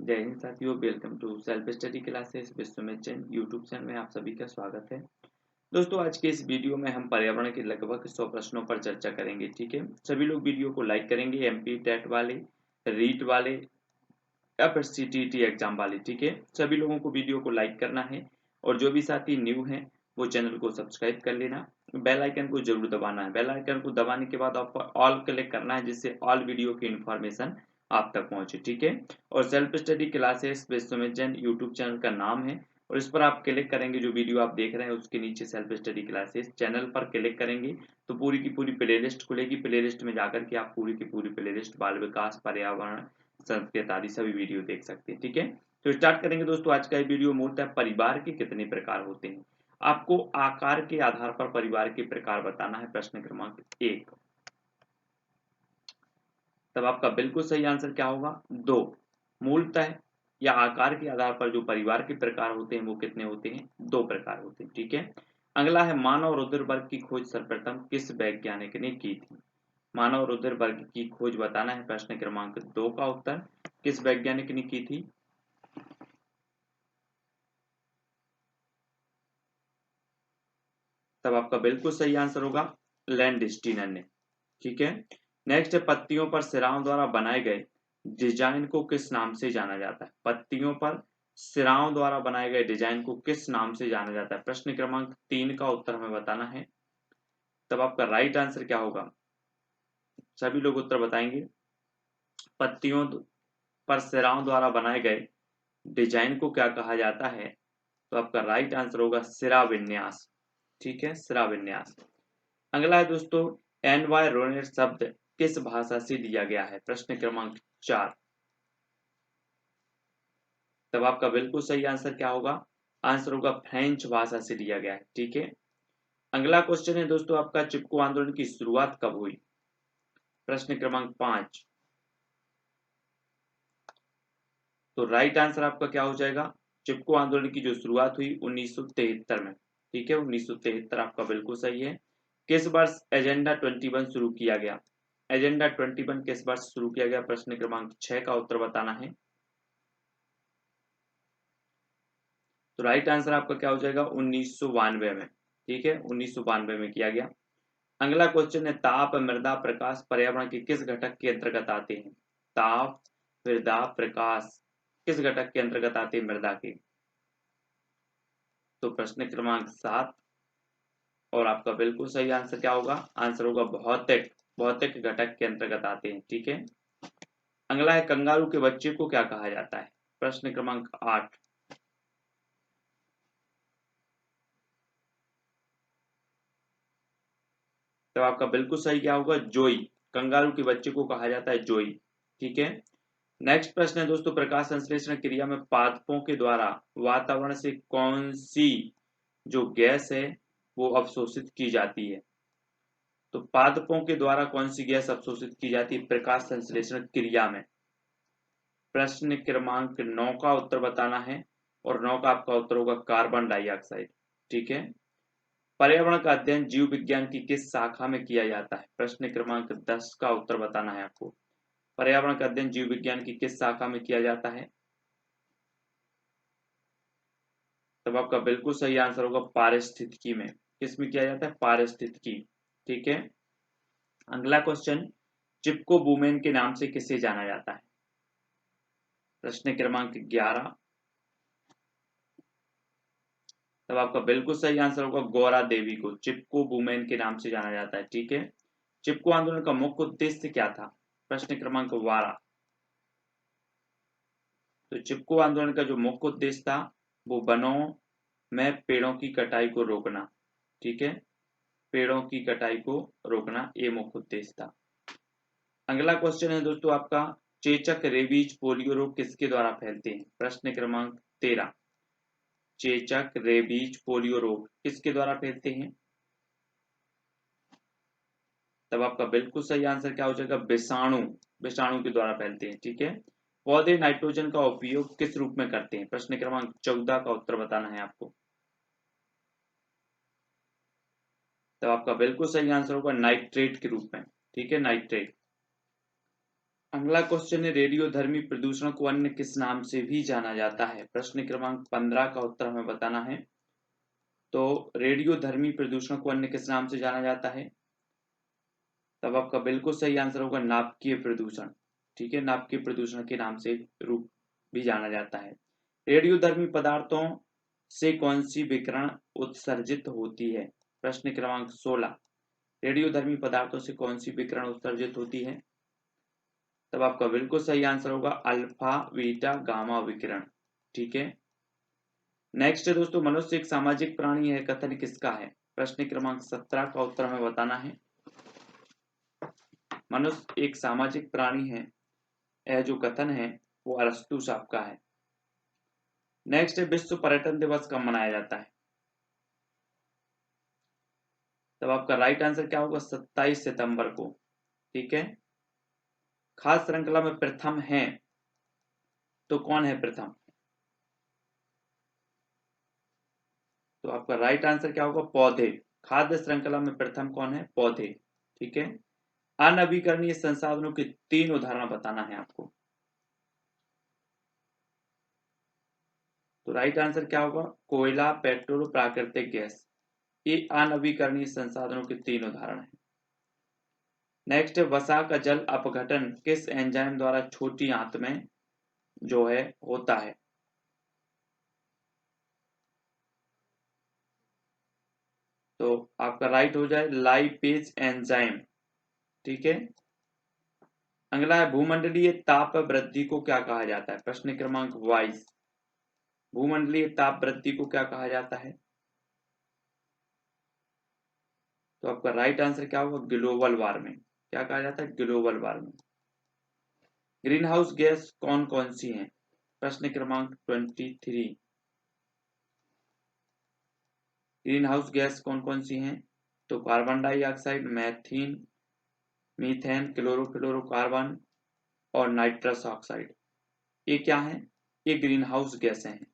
जय हिंद साथियों, welcome to self study classes Vishwamit Jain YouTube channel में आप सभी का स्वागत है। दोस्तों, आज के इस वीडियो में हम पर्यावरण के लगभग 100 प्रश्नों पर चर्चा करेंगे। ठीक है, सभी लोग वीडियो को लाइक करेंगे, एमपी टेट वाले, रीट वाले या फिर सीटीटी एग्जाम वाले। ठीक है, सभी लोगों को वीडियो को लाइक करना है और जो भी साथी न्यू हैं वो चैनल को सब्सक्राइब कर लेना, बेल आइकन को जरूर दबाना है। बेल आइकन को दबाने के बाद आपको ऑल क्लिक करना है, जिससे ऑल वीडियो की इन्फॉर्मेशन आप तक पहुंचे। ठीक है, और self study classes Vishwamit Jain YouTube channel का नाम है और इस पर आप क्लिक करेंगे, जो वीडियो आप देख रहे हैं उसके नीचे सेल्फ स्टडी क्लासेस चैनल पर क्लिक करेंगे तो पूरी की पूरी प्लेलिस्ट खुलेगी। प्लेलिस्ट में जाकर के आप पूरी की पूरी प्लेलिस्ट बाल विकास, पर्यावरण, संस्कृत आदि सभी वीडियो देख सकते हैं। ठीक है, तो स्टार्ट करेंगे दोस्तों। आज का ये वीडियो मूलतः परिवार के कितने प्रकार होते हैं, आपको आकार के आधार पर परिवार के प्रकार बताना है। प्रश्न क्रमांक 1। तब आपका बिल्कुल सही आंसर क्या होगा? 2। मूलतः या आकार के आधार पर जो परिवार के प्रकार होते हैं वो कितने होते हैं? 2 प्रकार होते हैं। ठीक है, अगला है मानव रुधिर वर्ग की खोज सर्वप्रथम किस वैज्ञानिक ने की थी? मानव रुधिर वर्ग की खोज बताना है। प्रश्न क्रमांक 2 का उत्तर किस वैज्ञानिक ने की थी? तब आपका बिल्कुल सही आंसर होगा लैंडस्टीनर ने। ठीक है, नेक्स्ट है पत्तियों पर सिराओं द्वारा बनाए गए डिजाइन को किस नाम से जाना जाता है? पत्तियों पर सिराओं द्वारा बनाए गए डिजाइन को किस नाम से जाना जाता है? प्रश्न क्रमांक 3 का उत्तर हमें बताना है। तब आपका राइट आंसर क्या होगा? सभी लोग उत्तर बताएंगे। पत्तियों पर सिराओं द्वारा बनाए गए डिजाइन को क्या कहा जाता है? तो आपका राइट आंसर होगा सिरा विन्यास। ठीक है, सिरा विन्यास। अगला है दोस्तों, एनवायरोनमेंट शब्द किस भाषा से लिया गया है? प्रश्न क्रमांक 4। तब आपका बिल्कुल सही आंसर क्या होगा? आंसर होगा फ्रेंच भाषा से लिया गया है। ठीक है, अगला क्वेश्चन है दोस्तों आपका, चिपको आंदोलन की शुरुआत कब हुई? प्रश्न क्रमांक 5। तो राइट आंसर आपका क्या हो जाएगा? चिपको आंदोलन की जो शुरुआत हुई 1973 में। ठीक है, 1973 आपका बिल्कुल सही है। किस वर्ष एजेंडा 21 शुरू किया गया? एजेंडा 21 किस वर्ष शुरू किया गया? प्रश्न क्रमांक 6 का उत्तर बताना है। तो राइट आंसर आपका क्या हो जाएगा? 1992 में। ठीक है, 1992 में किया गया। अगला क्वेश्चन है, ताप, मृदा, प्रकाश पर्यावरण के किस घटक के अंतर्गत आते हैं? ताप, मृदा, प्रकाश किस घटक के अंतर्गत आते हैं मृदा के? तो प्रश्न क्रमांक 7 और आपका बिल्कुल सही आंसर क्या होगा? आंसर होगा भौतिक। भौतिक घटक के अंतर्गत आते हैं। ठीक है, अगला है, कंगारू के बच्चे को क्या कहा जाता है? प्रश्न क्रमांक 8। तो आपका बिल्कुल सही क्या होगा? जोई। कंगारू के बच्चे को कहा जाता है जोई। ठीक है, नेक्स्ट प्रश्न है दोस्तों, प्रकाश संश्लेषण क्रिया में पादपों के द्वारा वातावरण से कौन सी जो गैस है वो अवशोषित की जाती है? तो पादपों के द्वारा कौन सी गैस अवशोषित की जाती है प्रकाश संश्लेषण क्रिया में? प्रश्न क्रमांक 9 का उत्तर बताना है और 9 का आपका उत्तर होगा कार्बन डाइऑक्साइड। ठीक है, पर्यावरण का अध्ययन जीव विज्ञान की किस शाखा में किया जाता है? प्रश्न क्रमांक 10 का उत्तर बताना है आपको। पर्यावरण का अध्ययन जीव विज्ञान की किस शाखा में किया जाता है? तब आपका बिल्कुल सही आंसर होगा पारिस्थितिकी में। किस में किया जाता है? पारिस्थितिकी। ठीक है, अगला क्वेश्चन, चिपको वुमेन के नाम से किसे जाना जाता है? प्रश्न क्रमांक 11। तब आपका बिल्कुल सही आंसर होगा गौरा देवी को चिपको वुमेन के नाम से जाना जाता है। ठीक है, चिपको आंदोलन का मुख्य उद्देश्य क्या था? प्रश्न क्रमांक 12। तो चिपको आंदोलन का जो मुख्य उद्देश्य था वो वनों में पेड़ों की कटाई को रोकना। ठीक है, पेड़ों की कटाई को रोकना ये मुख्य उद्देश्य था। अगला क्वेश्चन है दोस्तों आपका, चेचक, रेबीज, पोलियो रोग किसके द्वारा फैलते हैं? प्रश्न क्रमांक 13। चेचक, रेबीज, पोलियो रोग किसके द्वारा फैलते हैं? तब आपका बिल्कुल सही आंसर क्या हो जाएगा? विषाणु। विषाणु के द्वारा फैलते हैं। ठीक है, पौधे नाइट्रोजन का उपयोग किस रूप में करते हैं? प्रश्न क्रमांक 14 का उत्तर बताना है आपको। तब आपका बिल्कुल सही आंसर होगा नाइट्रेट के रूप में। ठीक है, नाइट्रेट। अगला क्वेश्चन है रेडियोधर्मी प्रदूषण को अन्य किस नाम से भी जाना जाता है। प्रश्न क्रमांक 15 का उत्तर हमें बताना है। तो रेडियोधर्मी प्रदूषण को अन्य किस नाम से जाना जाता है, तब आपका बिल्कुल सही आंसर होगा नाभिकीय प्रदूषण। ठीक है, नाभिकीय प्रदूषण के नाम से रूप भी जाना जाता है। रेडियोधर्मी पदार्थों से कौन सी विकिरण उत्सर्जित होती है। प्रश्न क्रमांक 16 रेडियोधर्मी पदार्थों से कौन सी विकिरण उत्सर्जित होती है, तब आपका बिल्कुल सही आंसर होगा अल्फा बीटा गामा विकिरण। ठीक है, नेक्स्ट है दोस्तों, मनुष्य एक सामाजिक प्राणी है, कथन किसका है। प्रश्न क्रमांक 17 का उत्तर हमें बताना है। मनुष्य एक सामाजिक प्राणी है, यह जो कथन है वो अरस्तु साहब का है। नेक्स्ट है विश्व पर्यटन दिवस कब मनाया जाता है, तब आपका राइट आंसर क्या होगा 27 सितंबर को। ठीक है, खाद्य श्रृंखला में प्रथम है तो कौन है प्रथम, तो आपका राइट आंसर क्या होगा पौधे। खाद्य श्रृंखला में प्रथम कौन है, पौधे। ठीक है, अनवीकरणीय संसाधनों के 3 उदाहरण बताना है आपको, तो राइट आंसर क्या होगा कोयला, पेट्रोल, प्राकृतिक गैस। ये अनवीकरणीय संसाधनों के 3 उदाहरण हैं। नेक्स्ट है वसा का जल अपघटन किस एंजाइम द्वारा छोटी आंत में जो है होता है। तो आपका राइट हो जाए लाइपेज एंजाइम। ठीक है, अगला है भूमंडलीय ताप वृद्धि को क्या कहा जाता है। प्रश्न क्रमांक 22 भूमंडलीय ताप वृद्धि को क्या कहा जाता है, तो आपका राइट आंसर क्या होगा ग्लोबल वार्मिंग। क्या कहा जाता है, global warming. Green house gas कौन कौन सी हैं। प्रश्न क्रमांक 23 ग्रीन हाउस गैस कौन कौन सी हैं, तो carbon dioxide, methane, methane, chlorofluorocarbon और नाइट्रस ऑक्साइड। ये क्या है, ये ग्रीन हाउस गैसें हैं।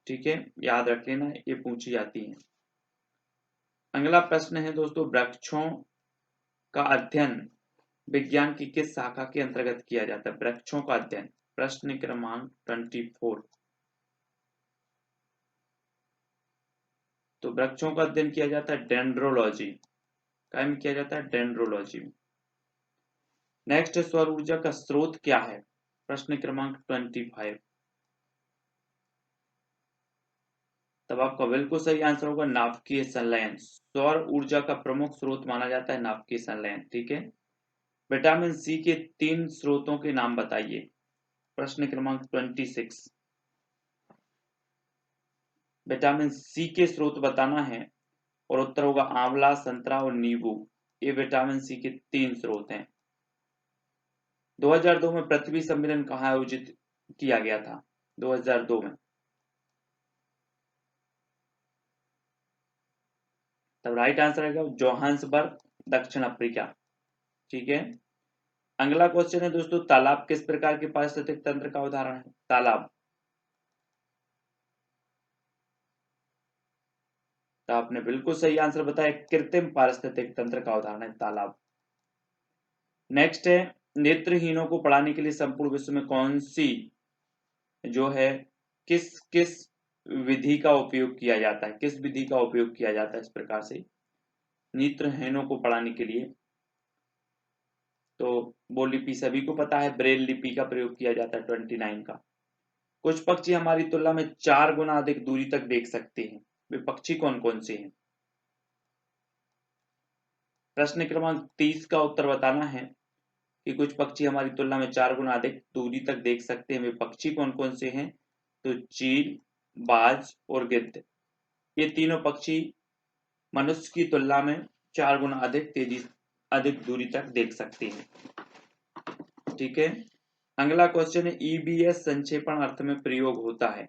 ठीक है, याद रख लेना, ये पूछी जाती है। अगला प्रश्न है दोस्तों वृक्षों का अध्ययन विज्ञान की किस शाखा के अंतर्गत किया जाता है। वृक्षों का अध्ययन प्रश्न क्रमांक 24 तो वृक्षों का अध्ययन किया जाता है डेंड्रोलॉजी, क्या में किया जाता है डेंड्रोलॉजी में। नेक्स्ट सौर ऊर्जा का स्रोत क्या है। प्रश्न क्रमांक 25 तब आपका बिल्कुल सही आंसर होगा नाभिकीय संलयन। सौर ऊर्जा का प्रमुख स्रोत माना जाता है नाभिकीय संलयन। ठीक है, विटामिन सी के 3 स्रोतों के नाम बताइए। प्रश्न क्रमांक 26 विटामिन सी के स्रोत बताना है और उत्तर होगा आंवला, संतरा और नींबू। ये विटामिन सी के 3 स्रोत हैं। 2002 में पृथ्वी सम्मेलन कहाँ आयोजित किया गया था। 2002 में, तब राइट आंसर आएगा जोहान्सबर्ग, दक्षिण अफ्रीका। ठीक है, अगला क्वेश्चन है दोस्तों तालाब किस प्रकार के पारिस्थितिक तंत्र का उदाहरण है। तालाब, तो आपने बिल्कुल सही आंसर बताया, कृत्रिम पारिस्थितिक तंत्र का उदाहरण है तालाब। नेक्स्ट है नेत्रहीनों को पढ़ाने के लिए संपूर्ण विश्व में कौन सी जो है किस किस विधि का उपयोग किया जाता है, किस विधि का उपयोग किया जाता है इस प्रकार से नेत्रहीनों को पढ़ाने के लिए। तो वो लिपि सभी को पता है, ब्रेल लिपि का प्रयोग किया जाता है 29 का। कुछ पक्षी हमारी तुलना में 4 गुना अधिक दूरी तक देख सकते हैं, वे पक्षी कौन कौन से हैं। प्रश्न क्रमांक 30 का उत्तर बताना है कि कुछ पक्षी हमारी तुलना में 4 गुना अधिक दूरी तक देख सकते हैं, वे पक्षी कौन कौन से हैं। तो चील, बाज और गिद्ध, ये तीनों पक्षी मनुष्य की तुलना में 4 गुना अधिक दूरी तक देख सकते हैं। ठीक है, अगला क्वेश्चन है ईबीएस संक्षेपण अर्थ में प्रयोग होता है,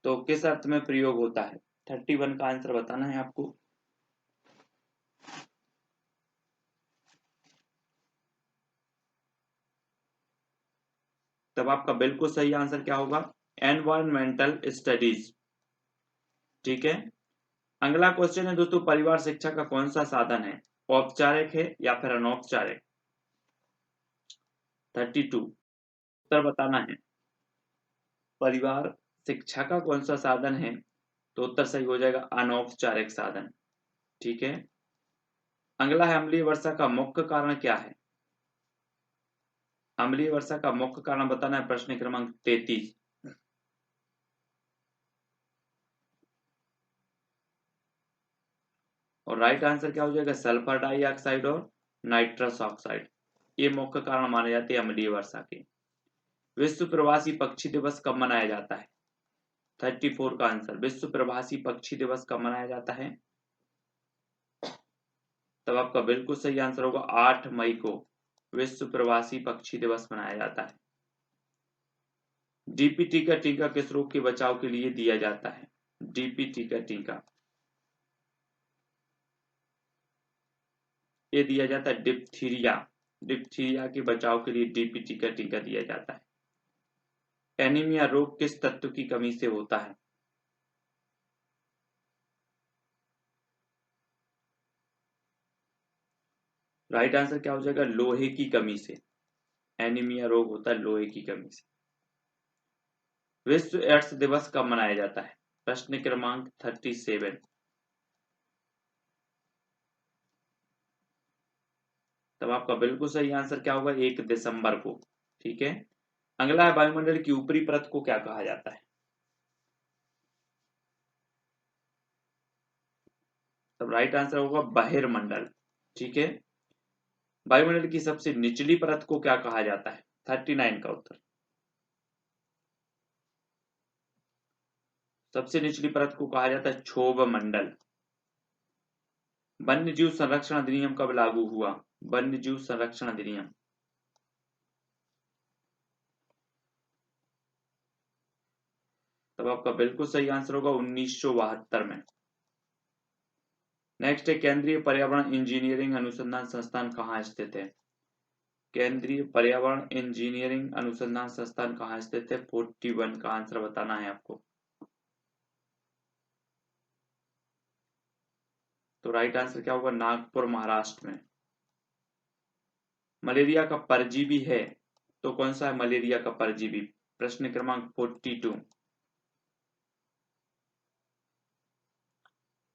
तो किस अर्थ में प्रयोग होता है। 31 का आंसर बताना है आपको। तब आपका बिल्कुल सही आंसर क्या होगा एनवायरमेंटल स्टडीज। ठीक है, अगला क्वेश्चन है दोस्तों परिवार शिक्षा का कौन सा साधन है, औपचारिक है या फिर अनौपचारिक। 32 उत्तर बताना है। परिवार शिक्षा का कौन सा साधन है? तो उत्तर सही हो जाएगा अनौपचारिक साधन। ठीक है। अगला है अम्लीय वर्षा का मुख्य कारण क्या है? अम्लीय वर्षा का मुख्य कारण बताना है। प्रश्न क्रमांक 33। और राइट आंसर क्या हो जाएगा? सल्फर डाइऑक्साइड और नाइट्रस ऑक्साइड, ये मुख्य कारण माने जाते हैं अम्लीय वर्षा के। विश्व प्रवासी पक्षी दिवस कब मनाया जाता है? 34 का आंसर। विश्व प्रवासी पक्षी दिवस कब मनाया जाता है? तब आपका बिल्कुल सही आंसर होगा 8 मई को विश्व प्रवासी पक्षी दिवस मनाया जाता है। डीपीटी का टीका किस रोग के बचाव के लिए दिया जाता है? डीपीटी का टीका ये दिया जाता है डिप्थीरिया। डिप्थीरिया के बचाव के लिए डीपीटी का टीका दिया जाता है। एनीमिया रोग किस तत्व की कमी से होता है? राइट आंसर क्या हो जाएगा? लोहे की कमी से। एनीमिया रोग होता है लोहे की कमी से। विश्व एड्स दिवस कब मनाया जाता है? प्रश्न क्रमांक 37। तब आपका बिल्कुल सही आंसर क्या होगा? 1 दिसंबर को। ठीक है। अगला है वायुमंडल की ऊपरी परत को क्या कहा जाता है? तब राइट आंसर होगा बहिर्मंडल। ठीक है। वायुमंडल की सबसे निचली परत को क्या कहा जाता है? 39 का उत्तर। सबसे निचली परत को कहा जाता है क्षोभ मंडल। वन्य जीव संरक्षण अधिनियम कब लागू हुआ? वन्य जीव संरक्षण अधिनियम। तब आपका बिल्कुल सही आंसर होगा 1972 में। नेक्स्ट है केंद्रीय पर्यावरण इंजीनियरिंग अनुसंधान संस्थान कहाँ स्थित है? केंद्रीय पर्यावरण इंजीनियरिंग अनुसंधान संस्थान कहाँ स्थित है? 41 का आंसर बताना है आपको। तो राइट आंसर क्या होगा? नागपुर महाराष्ट्र में। मलेरिया का परजीवी है तो कौन सा है मलेरिया का परजीवी? प्रश्न क्रमांक 42।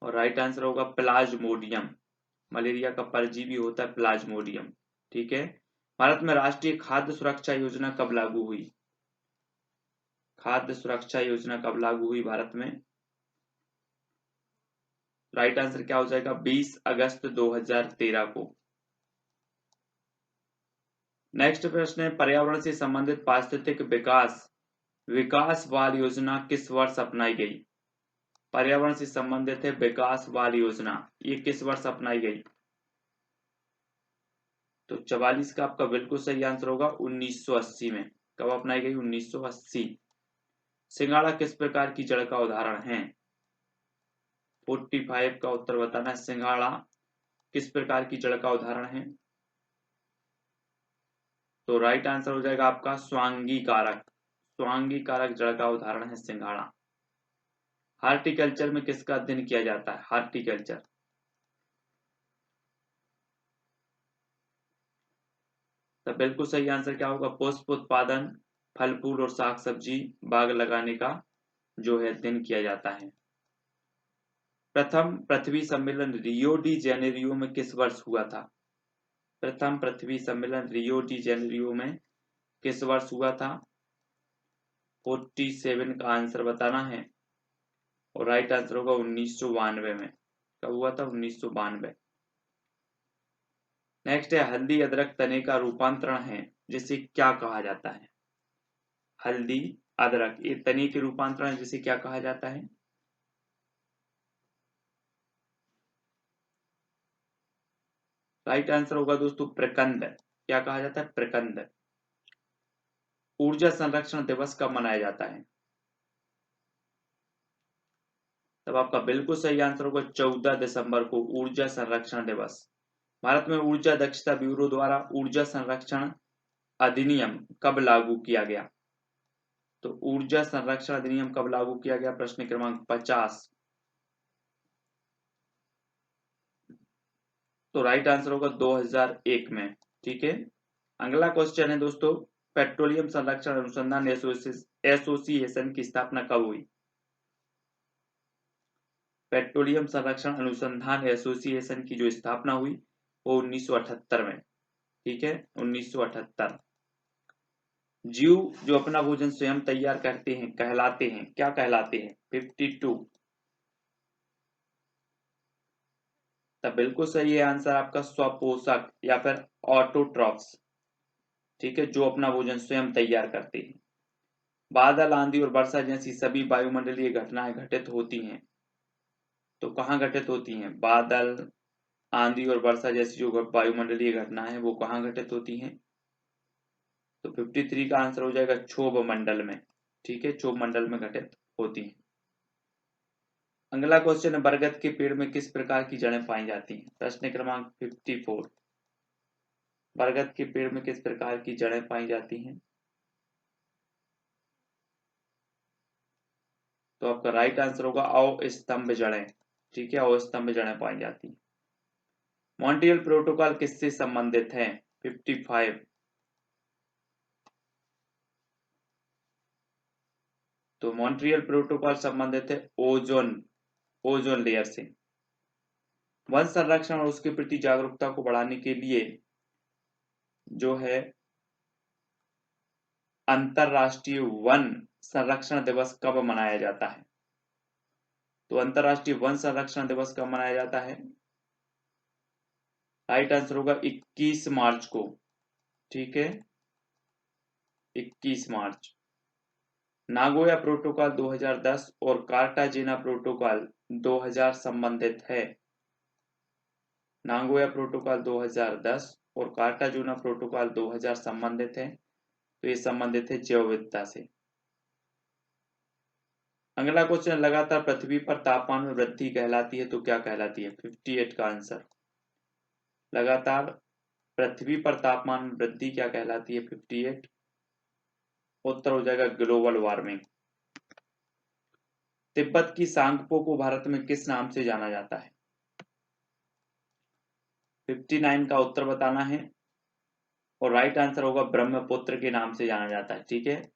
और राइट आंसर होगा प्लाज्मोडियम। मलेरिया का परजीवी होता है प्लाज्मोडियम। ठीक है। भारत में राष्ट्रीय खाद्य सुरक्षा योजना कब लागू हुई? खाद्य सुरक्षा योजना कब लागू हुई भारत में? राइट आंसर क्या हो जाएगा? 20 अगस्त 2013 को। नेक्स्ट प्रश्न है पर्यावरण से संबंधित पारिस्थितिक विकास विकास बाल योजना किस वर्ष अपनाई गई? पर्यावरण से संबंधित है विकास बाल योजना, ये किस वर्ष अपनाई गई? तो 44 का आपका बिल्कुल सही आंसर होगा 1980 में। कब अपनाई गई? 1980। सिंघाड़ा किस प्रकार की जड़ का उदाहरण है? 45 का उत्तर बताना है। सिंघाड़ा किस प्रकार की जड़ का उदाहरण है? तो राइट आंसर हो जाएगा आपका स्वांगी कारक। स्वांगी कारक जड़ का उदाहरण है सिंघाड़ा। हार्टिकल्चर में किसका अध्ययन किया जाता है? हार्टिकल्चर। तो बिल्कुल सही आंसर क्या होगा? पुष्प उत्पादन, फल फूल और साग सब्जी बाग लगाने का जो है अध्ययन किया जाता है। प्रथम पृथ्वी सम्मेलन रियो डी जेनेरियो में किस वर्ष हुआ था? प्रथम पृथ्वी सम्मेलन रियो डी जेनेरियो में किस वर्ष हुआ था? 47 का आंसर बताना है। और राइट आंसर होगा 1992 में। कब हुआ था? 1992। नेक्स्ट है हल्दी अदरक तने का रूपांतरण है जिसे क्या कहा जाता है? हल्दी अदरक ये तने के रूपांतरण जिसे क्या कहा जाता है? राइट आंसर होगा दोस्तों प्रकंद। क्या कहा जाता है? प्रकंद। ऊर्जा संरक्षण दिवस कब मनाया जाता है? तब आपका बिल्कुल सही आंसर होगा 14 दिसंबर को ऊर्जा संरक्षण दिवस। भारत में ऊर्जा दक्षता ब्यूरो द्वारा ऊर्जा संरक्षण अधिनियम कब लागू किया गया? तो ऊर्जा संरक्षण अधिनियम कब लागू किया गया? प्रश्न क्रमांक 50। तो राइट आंसर होगा 2001 में। ठीक है। अगला क्वेश्चन है दोस्तों, पेट्रोलियम संरक्षण अनुसंधान एसोसिएशन की स्थापना कब हुई? पेट्रोलियम संरक्षण अनुसंधान एसोसिएशन की जो स्थापना हुई वो 1978 में, ठीक है, 1978। जीव जो अपना भोजन स्वयं तैयार करते हैं कहलाते हैं, क्या कहलाते हैं? 52। तब बिल्कुल सही है आंसर आपका, स्वपोषक या फिर ऑटोट्रॉफ्स, ठीक है, जो अपना भोजन स्वयं तैयार करते हैं। बादल, आंधी और वर्षा जैसी सभी वायुमंडलीय घटनाएं घटित होती हैं, तो कहाँ घटित होती हैं? बादल, आंधी और वर्षा जैसी जो वायुमंडलीय घटनाएं हैं वो कहाँ घटित होती हैं? तो 53 का आंसर हो जाएगा क्षोभ मंडल में, ठीक है, क्षोभ मंडल में घटित होती हैं। अगला क्वेश्चन है, बरगद के पेड़ में किस प्रकार की जड़ें पाई जाती हैं? प्रश्न क्रमांक 54। बरगद के पेड़ में किस प्रकार की जड़ें पाई जाती हैं? तो आपका राइट आंसर होगा अवस्तंभ जड़ें, ठीक है, अवस्तंभ जड़ें पाई जाती हैं। मॉन्ट्रियल प्रोटोकॉल किससे संबंधित है? 55। तो मॉन्ट्रियल प्रोटोकॉल संबंधित है ओजोन लेयर से। वन संरक्षण और उसके प्रति जागरूकता को बढ़ाने के लिए जो है अंतरराष्ट्रीय वन संरक्षण दिवस कब मनाया जाता है? तो अंतरराष्ट्रीय वन संरक्षण दिवस कब मनाया जाता है? राइट आंसर होगा 21 मार्च को, ठीक है, 21 मार्च। नागोया प्रोटोकॉल 2010 और कार्टाजेना प्रोटोकॉल 2000 संबंधित है। नागोया प्रोटोकॉल 2010 और कार्टाजोना प्रोटोकॉल 2000 संबंधित है, तो ये संबंधित है जैव विविधता से। अगला क्वेश्चन, लगातार पृथ्वी पर तापमान में वृद्धि कहलाती है, तो क्या कहलाती है? 58 का आंसर। लगातार पृथ्वी पर तापमान में वृद्धि क्या कहलाती है? 58। उत्तर हो जाएगा ग्लोबल वार्मिंग। तिब्बत की सांगपो को भारत में किस नाम से जाना जाता है? 59 का उत्तर बताना है और राइट आंसर होगा ब्रह्मपुत्र के नाम से जाना जाता है, ठीक है।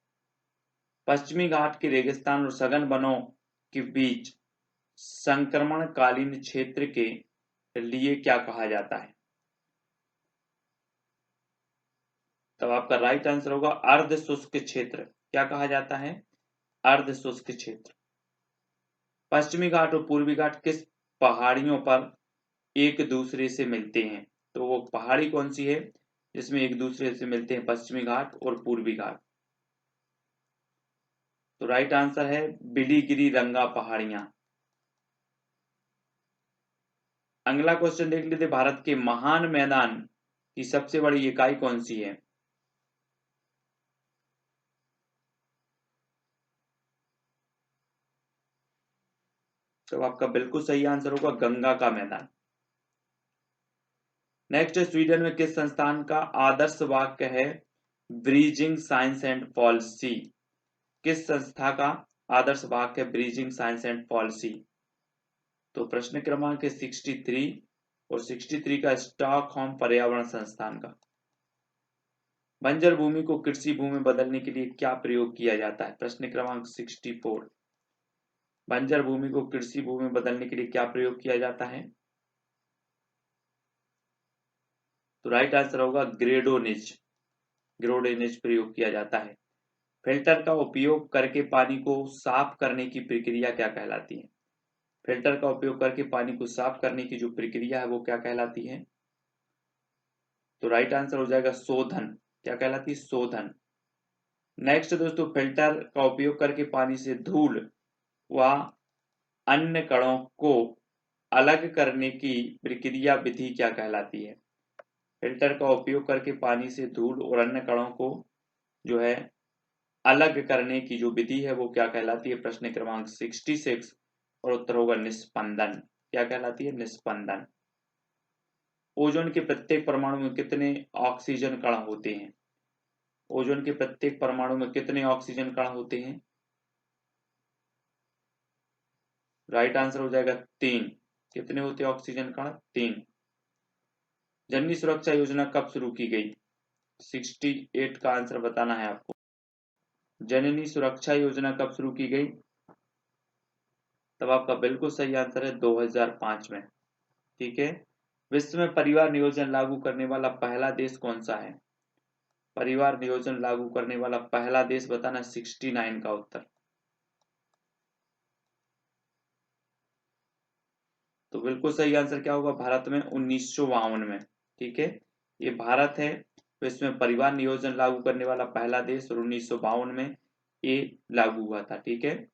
पश्चिमी घाट के रेगिस्तान और सघन वनों के बीच संक्रमणकालीन क्षेत्र के लिए क्या कहा जाता है? तब आपका राइट आंसर होगा अर्ध शुष्क क्षेत्र। क्या कहा जाता है? अर्ध शुष्क क्षेत्र। पश्चिमी घाट और पूर्वी घाट किस पहाड़ियों पर एक दूसरे से मिलते हैं? तो वो पहाड़ी कौन सी है जिसमें एक दूसरे से मिलते हैं पश्चिमी घाट और पूर्वी घाट? तो राइट आंसर है बिलीगिरी रंगा पहाड़ियां। अगला क्वेश्चन देख लेते, भारत के महान मैदान की सबसे बड़ी इकाई कौन सी है? तो आपका बिल्कुल सही आंसर होगा गंगा का मैदान। नेक्स्ट, स्वीडन में किस संस्थान का आदर्श वाक्य है ब्रीजिंग साइंस एंड पॉलिसी? किस संस्था का आदर्श वाक्य है ब्रीजिंग साइंस एंड पॉलिसी? तो प्रश्न क्रमांक है 63 और 63 का स्टॉकहोम पर्यावरण संस्थान का। बंजर भूमि को कृषि भूमि बदलने के लिए क्या प्रयोग किया जाता है? प्रश्न क्रमांक 64। बंजर भूमि को कृषि भूमि बदलने के लिए क्या प्रयोग किया जाता है? तो राइट आंसर होगा ग्रेडोनेज प्रयोग किया जाता है। फिल्टर का उपयोग करके पानी को साफ करने की प्रक्रिया क्या कहलाती है? फिल्टर का उपयोग करके पानी को साफ करने की जो प्रक्रिया है वो क्या कहलाती है? तो राइट आंसर हो जाएगा शोधन। क्या कहलाती है? शोधन। नेक्स्ट दोस्तों, फिल्टर का उपयोग करके पानी से धूल व अन्य कणों को अलग करने की प्रक्रिया विधि क्या कहलाती है? फिल्टर का उपयोग करके पानी से धूल और अन्य कणों को जो है अलग करने की जो विधि है वो क्या कहलाती है? प्रश्न क्रमांक 66 और उत्तर होगा निस्पंदन। क्या कहलाती है? निस्पंदन। ओजोन के प्रत्येक परमाणु में कितने ऑक्सीजन कण होते हैं? ओजोन के प्रत्येक परमाणु में कितने ऑक्सीजन कण होते हैं? राइट आंसर हो जाएगा 3। कितने होते हैं ऑक्सीजन कण? 3। जननी सुरक्षा योजना कब शुरू की गई? 68 का आंसर बताना है आपको। जननी सुरक्षा योजना कब शुरू की गई? तब आपका बिल्कुल सही आंसर है 2005 में। ठीक है। विश्व में परिवार नियोजन लागू करने वाला पहला देश कौन सा है? परिवार नियोजन लागू करने वाला पहला देश बताना 69 का उत्तर। तो बिल्कुल सही आंसर क्या होगा? भारत में 1952 में। ठीक है, ये भारत है विश्व में परिवार नियोजन लागू करने वाला पहला देश, और 1952 में ये लागू हुआ था। ठीक है।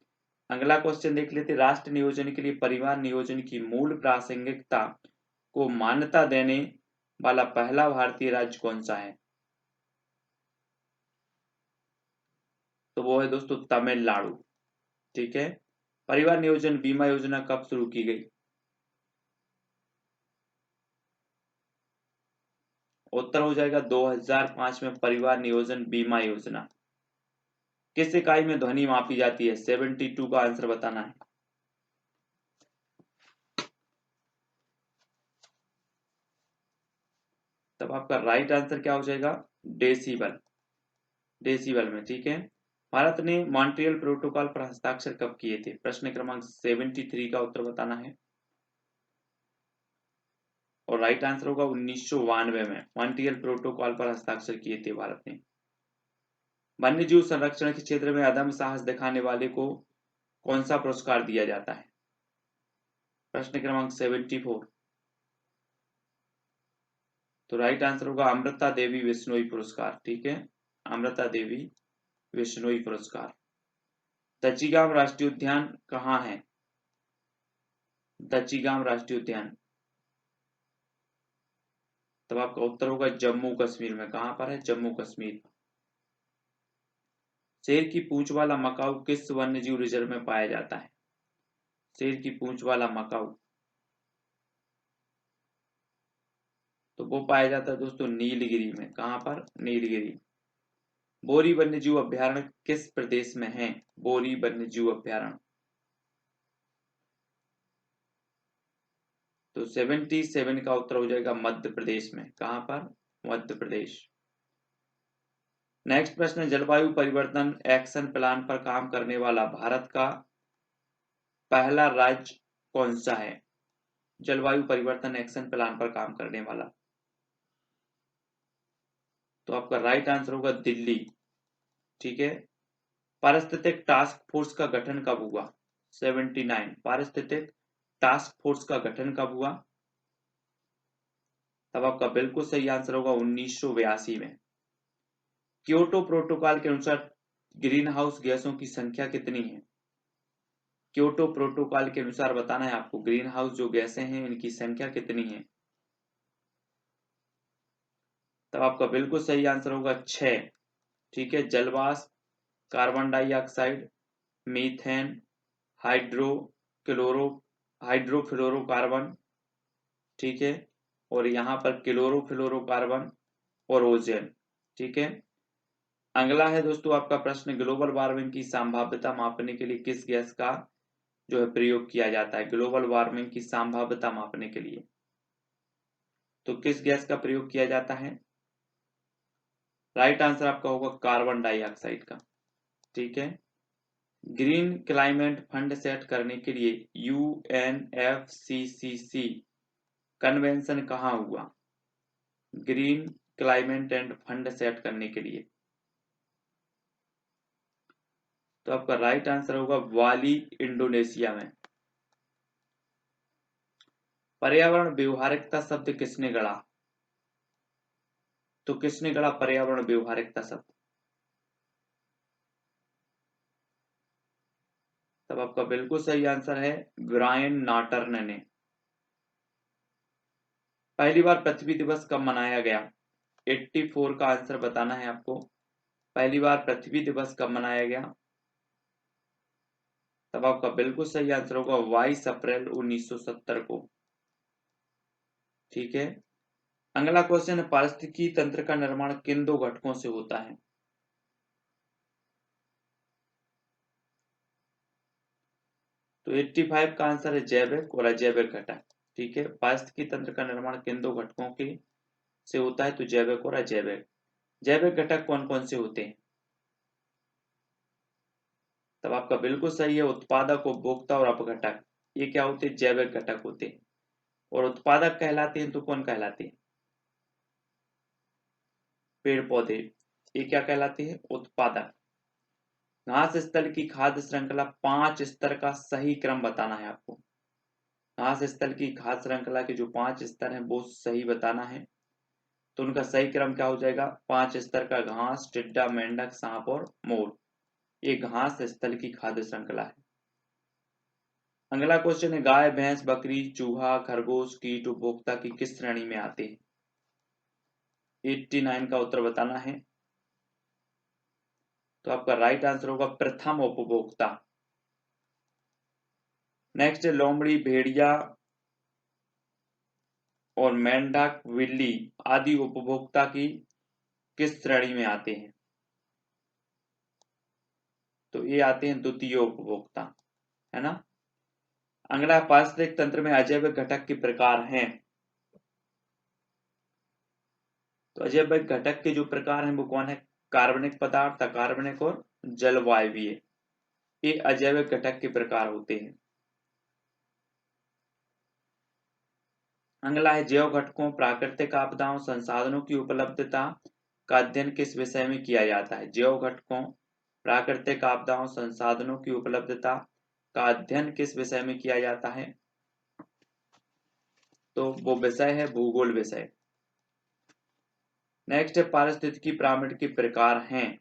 अगला क्वेश्चन देख लेते। राष्ट्र नियोजन के लिए परिवार नियोजन की मूल प्रासंगिकता को मान्यता देने वाला पहला भारतीय राज्य कौन सा है? तो वो है दोस्तों तमिलनाडु। ठीक है। परिवार नियोजन बीमा योजना कब शुरू की गई? उत्तर हो जाएगा 2005 में परिवार नियोजन बीमा योजना। किस इकाई में ध्वनि मापी जाती है? 72 का आंसर बताना है। तब आपका राइट आंसर क्या हो जाएगा? डेसिबल। डेसिबल में। ठीक है। भारत ने मॉन्ट्रियल प्रोटोकॉल पर हस्ताक्षर कब किए थे? प्रश्न क्रमांक 73 का उत्तर बताना है। और राइट आंसर होगा 1992 में मॉन्ट्रियल प्रोटोकॉल पर हस्ताक्षर किए थे भारत ने। वन्य जीव संरक्षण के क्षेत्र में अदम्य साहस दिखाने वाले को कौन सा पुरस्कार दिया जाता है? प्रश्न क्रमांक 74। तो राइट आंसर होगा अमृता देवी विश्नोई पुरस्कार। ठीक है, अमृता देवी विश्नोई पुरस्कार। दच्चीगाम राष्ट्रीय उद्यान कहाँ है? दच्चीगाम राष्ट्रीय उद्यान। तब आपका उत्तर होगा जम्मू कश्मीर में। कहां पर है? जम्मू कश्मीर। शेर की पूंछ वाला मकाऊ किस वन्यजीव रिजर्व में पाया जाता है? शेर की पूंछ वाला मकाऊ, तो वो पाया जाता है दोस्तों नीलगिरी में। कहां पर? नीलगिरी। बोरी वन्यजीव अभ्यारण्य किस प्रदेश में है? बोरी वन्यजीव अभ्यारण्य। तो 77 का उत्तर हो जाएगा मध्य प्रदेश में। कहां पर? मध्य प्रदेश। नेक्स्ट प्रश्न, जलवायु परिवर्तन एक्शन प्लान पर काम करने वाला भारत का पहला राज्य कौन सा है? जलवायु परिवर्तन एक्शन प्लान पर काम करने वाला। तो आपका राइट आंसर होगा दिल्ली। ठीक है। पारिस्थितिक टास्क फोर्स का गठन कब हुआ? 79। पारिस्थितिक टास्क फोर्स का गठन कब हुआ? तब आपका बिल्कुल सही आंसर होगा 1982 में। क्योटो प्रोटोकॉल के अनुसार ग्रीन हाउस गैसों की संख्या कितनी है? क्योटो प्रोटोकॉल के अनुसार बताना है आपको, ग्रीन हाउस जो गैसें हैं इनकी संख्या कितनी है? तब आपका बिल्कुल सही आंसर होगा 6। ठीक है। जलवाष्प, carbon dioxide, methane, hydro chloro hydrofluorocarbon. ठीक है। और यहाँ पर क्लोरोफ्लोरोकार्बन और ओजोन। ठीक है। अगला है दोस्तों आपका प्रश्न, ग्लोबल वार्मिंग की संभाव्यता मापने के लिए किस गैस का जो है प्रयोग किया जाता है? ग्लोबल वार्मिंग की संभाव्यता मापने के लिए तो किस गैस का प्रयोग किया जाता है? राइट आंसर आपका होगा कार्बन डाइऑक्साइड का। ठीक है। ग्रीन क्लाइमेट फंड सेट करने के लिए UNFCCC कन्वेंशन कहाँ हुआ? Green climate end fund set करने के लिए। तो आपका राइट आंसर होगा बाली, इंडोनेशिया में। पर्यावरण व्यवहारिकता शब्द किसने गढ़ा? तो किसने गढ़ा पर्यावरण व्यवहारिकता शब्द? तब आपका बिल्कुल सही आंसर है ब्रायन नाटर्न ने। पहली बार पृथ्वी दिवस कब मनाया गया? 84 का आंसर बताना है आपको। पहली बार पृथ्वी दिवस कब मनाया गया? तब आपका बिल्कुल सही आंसर होगा 22 अप्रैल 1970 को। ठीक है। अगला क्वेश्चन है, पारिस्थितिकी तंत्र का निर्माण किन दो घटकों से होता है? तो 85 का आंसर है जैविक और अजैविक घटक। ठीक है। पारिस्थितिकी तंत्र का निर्माण किन दो घटकों के से होता है? तो जैविक और अजैविक। जैविक घटक कौन कौन से होते हैं? तब आपका बिल्कुल सही है, उत्पादक, उपभोक्ता और अपघटक, ये क्या होते हैं? जैविक घटक होते हैं। और उत्पादक कहलाते हैं तो कौन कहलाते हैं? पेड़ पौधे, ये क्या कहलाते हैं? उत्पादक। घास स्थल की खाद्य श्रृंखला 5 स्तर का सही क्रम बताना है आपको। घास स्थल की खाद्य श्रृंखला के जो 5 स्तर हैं वो सही बताना है। तो उनका सही क्रम क्या हो जाएगा? 5 स्तर का घास, टिड्डा, मेंढक, सांप और मोर, ये घास स्थल की खाद्य श्रृंखला है। अगला क्वेश्चन है, गाय, भैंस, बकरी, चूहा, खरगोश, कीट उपभोक्ता की किस श्रेणी में आते हैं? 89 का उत्तर बताना है। तो आपका राइट आंसर होगा प्रथम उपभोक्ता। नेक्स्ट है, लोमड़ी, भेड़िया और मेंढक, बिल्ली आदि उपभोक्ता की किस श्रेणी में आते हैं? तो ये आते हैं द्वितीय उपभोक्ता, है ना। अगला, पारिस्थितिक तंत्र में अजैविक घटक के प्रकार हैं। तो अजैविक घटक के जो प्रकार हैं वो कौन है? कार्बनिक पदार्थ, अकार्बनिक और जलवायवीय, ये अजैविक घटक के प्रकार होते हैं। अगला है, जैव घटकों, प्राकृतिक आपदाओं, संसाधनों की उपलब्धता का अध्ययन किस विषय में किया जाता है? जैव घटकों, प्राकृतिक आपदाओं, संसाधनों की उपलब्धता का अध्ययन किस विषय में किया जाता है? तो वो विषय है भूगोल विषय। नेक्स्ट है, पारिस्थितिकी पिरामिड के प्रकार हैं।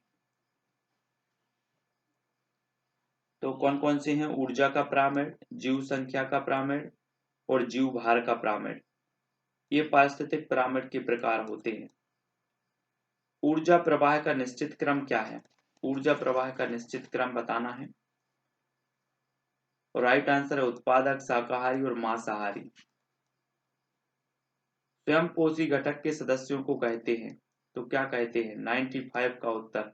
तो कौन कौन से हैं? ऊर्जा का पिरामिड, जीव संख्या का पिरामिड और जीव भार का पिरामिड, ये पारिस्थितिक पिरामिड के प्रकार होते हैं। ऊर्जा प्रवाह का निश्चित क्रम क्या है? ऊर्जा प्रवाह का निश्चित क्रम बताना है। और राइट आंसर है उत्पादक, शाकाहारी और मांसाहारी। स्वयंपोषी घटक के सदस्यों को कहते हैं, तो क्या कहते हैं? 95 का उत्तर।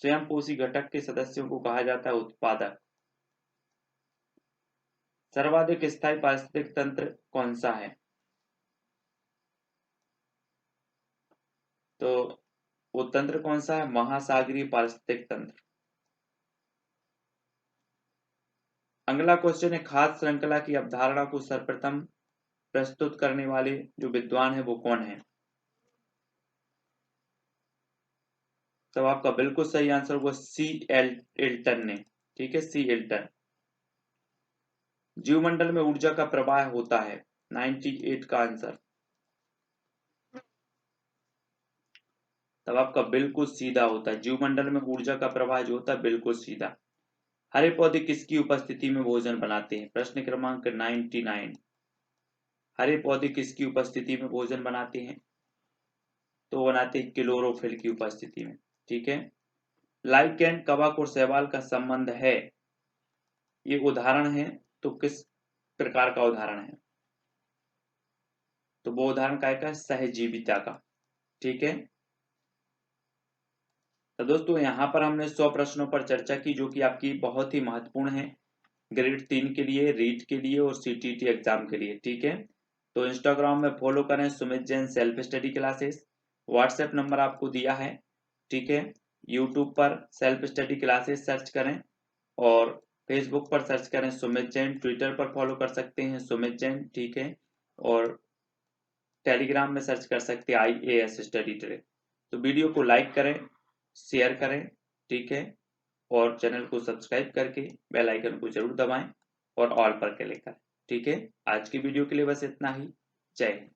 स्वयंपोषी घटक के सदस्यों को कहा जाता है उत्पादक। सर्वाधिक स्थायी पारिस्थितिक तंत्र कौन सा है? तो वो तंत्र कौन सा है? महासागरीय पारिस्थितिक तंत्र। अगला क्वेश्चन है, खाद्य श्रृंखला की अवधारणा को सर्वप्रथम प्रस्तुत करने वाले जो विद्वान है वो कौन है? तब आपका बिल्कुल सही आंसर होगा एल्टन ने। ठीक है, सी एल्टन। जीवमंडल में ऊर्जा का प्रवाह होता है, 98 का आंसर। तब आपका बिल्कुल सीधा होता है, जीवमंडल में ऊर्जा का प्रवाह जो होता है बिल्कुल सीधा। हरे पौधे किसकी उपस्थिति में भोजन बनाते हैं? प्रश्न क्रमांक 99। हरे पौधे किसकी उपस्थिति में भोजन बनाते हैं? तो बनाते हैं क्लोरोफिल की उपस्थिति में। ठीक है। लाइकेन, कवक और शैवाल का संबंध है, ये उदाहरण है, तो किस प्रकार का उदाहरण है? तो वो उदाहरण काय का है? सहजीविता का। ठीक है। तो दोस्तों यहाँ पर हमने 100 प्रश्नों पर चर्चा की जो कि आपकी बहुत ही महत्वपूर्ण है, ग्रेड 3 के लिए, रीट के लिए और सीटीटी एग्जाम के लिए। ठीक है। तो इंस्टाग्राम में फॉलो करें Sumit Jain self study classes, WhatsApp number आपको दिया है। ठीक है। यूट्यूब पर सेल्फ स्टडी क्लासेस सर्च करें और फेसबुक पर सर्च करें सुमित जैन, ट्विटर पर फॉलो कर सकते हैं सुमित जैन। ठीक है। और टेलीग्राम में सर्च कर सकते हैं IAS स्टडी ट्रेक। तो वीडियो को लाइक करें, शेयर करें। ठीक है। और चैनल को सब्सक्राइब करके बेल आइकन को जरूर दबाएं और ऑल पर क्लिक करें। ठीक है। आज की वीडियो के लिए बस इतना ही। जय हिंद।